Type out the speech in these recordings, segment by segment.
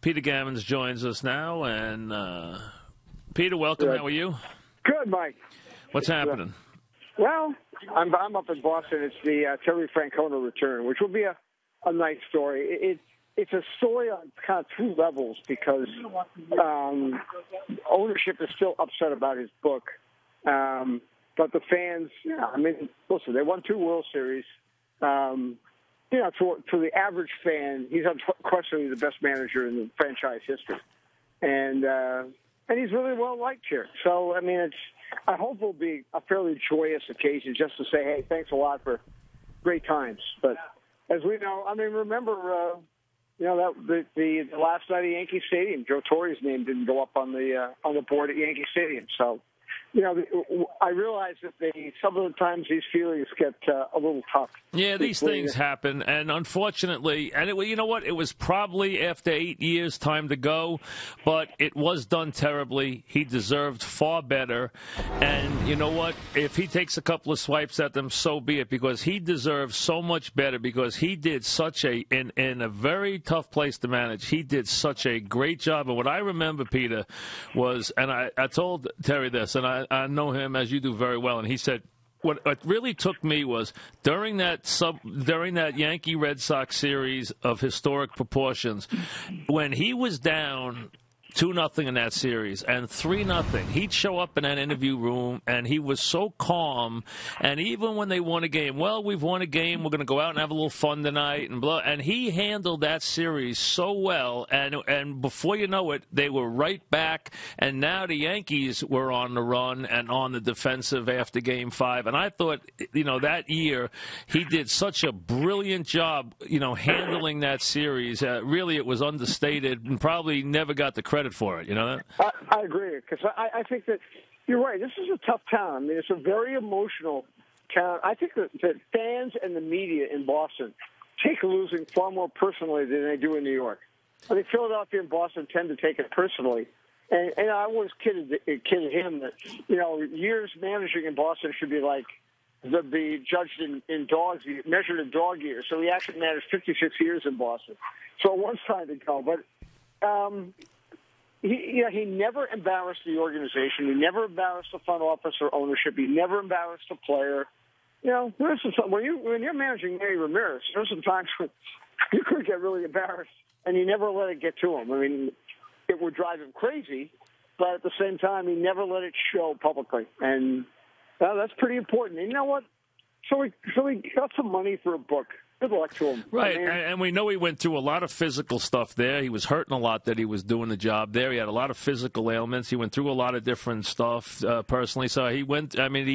Peter Gammons joins us now. And, Peter, welcome. Good. How are you? Good, Mike. What's happening? Well, I'm up in Boston. It's the Terry Francona return, which will be a nice story. It's a story on kind of two levels because ownership is still upset about his book. But the fans, listen, they won 2 World Series. To the average fan, he's unquestionably the best manager in the franchise history. And he's really well liked here. So, I hope it'll be a fairly joyous occasion just to say, hey, thanks a lot for great times. But as we know, remember, that the last night at Yankee Stadium, Joe Torre's name didn't go up on the board at Yankee Stadium. So, I realize that some of the times these feelings get a little tough. Yeah, these things happen, and unfortunately, you know what? It was probably after 8 years time to go, but it was done terribly. He deserved far better, and you know what? If he takes a couple of swipes at them, so be it, because he deserves so much better, because he did such in a very tough place to manage. He did such a great job, and what I remember, Peter, was, and I told Terry this, and I know him as you do very well, and he said, what really took me was during that Yankee Red Sox series of historic proportions, when he was down 2-0 in that series and 3-0, he'd show up in that interview room and he was so calm. And even when they won a game, well, we've won a game, we're going to go out and have a little fun tonight, and blah. And he handled that series so well. And before you know it, they were right back. And now the Yankees were on the run and on the defensive after Game 5. And I thought, that year he did such a brilliant job, handling that series. Really, it was understated and probably never got the credit for it, you know that? I agree, because I think that you're right. This is a tough town. It's a very emotional town. I think that fans and the media in Boston take losing far more personally than they do in New York. I think Philadelphia and Boston tend to take it personally. And I always kidded him that, years managing in Boston should be like be judged in dogs, measured in dog years. So he actually managed 56 years in Boston. So it was time to go. But he never embarrassed the organization. He never embarrassed the front office or ownership. He never embarrassed a player. When you're managing Manny Ramirez, there's some times when you could get really embarrassed, and you never let it get to him. It would drive him crazy, but at the same time, he never let it show publicly, and that's pretty important. And you know what? So he got some money for a book. Good luck to him. Right, and we know he went through a lot of physical stuff there. He was hurting a lot that he was doing the job there. He had a lot of physical ailments. He went through a lot of different stuff personally. So he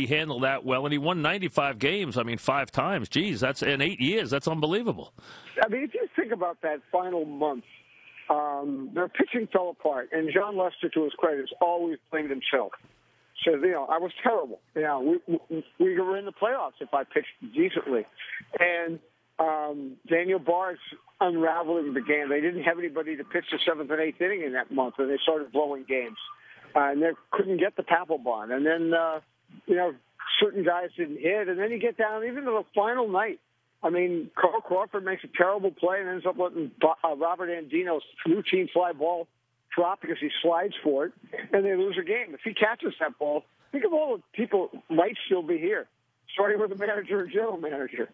handled that well, and he won 95 games, 5 times. Geez, that's in 8 years. That's unbelievable. If you think about that final month, their pitching fell apart, and John Lester, to his credit, has always blamed himself. So, I was terrible. We were in the playoffs if I pitched decently. And Daniel Barnes unraveling the game. They didn't have anybody to pitch the 7th and 8th inning in that month, and they started blowing games. And they couldn't get the Papelbon. And then, certain guys didn't hit. And then you get down even to the final night. Carl Crawford makes a terrible play and ends up letting Robert Andino's routine fly ball drop because he slides for it, and they lose a game. If he catches that ball, think of all the people might still be here, starting with the manager and general manager.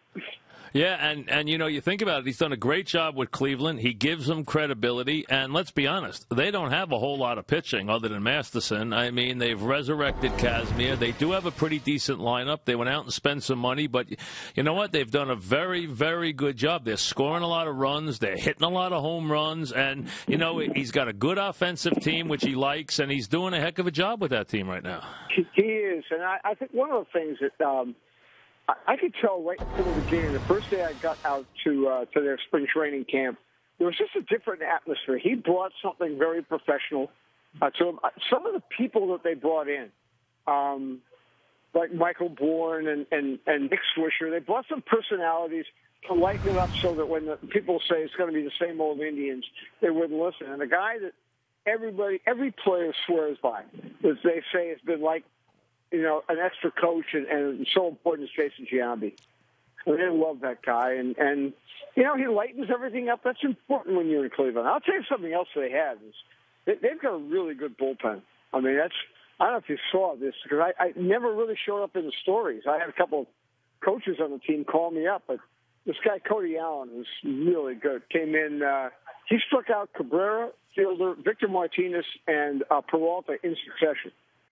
Yeah, and you think about it, he's done a great job with Cleveland. He gives them credibility, and let's be honest, they don't have a whole lot of pitching other than Masterson. They've resurrected Kazmir. They do have a pretty decent lineup. They went out and spent some money, but you know what? They've done a very, very good job. They're scoring a lot of runs. They're hitting a lot of home runs, and, he's got a good offensive team, which he likes, and he's doing a heck of a job with that team right now. He is, and I think one of the things that I could tell right from the beginning, the first day I got out to their spring training camp, there was just a different atmosphere. He brought something very professional to him. Some of the people that they brought in, like Michael Bourne and Nick Swisher, they brought some personalities to lighten it up so that when the people say it's going to be the same old Indians, they wouldn't listen. And the guy that every player swears by, as they say, has been like, an extra coach and so important is Jason Giambi. They love that guy, and he lightens everything up. That's important when you're in Cleveland. I'll tell you something else they have is they've got a really good bullpen. I mean, I don't know if you saw this because I never really showed up in the stories. I had a couple of coaches on the team call me up, but this guy Cody Allen, who's really good, came in. He struck out Cabrera, Fielder, Victor Martinez, and Peralta in succession.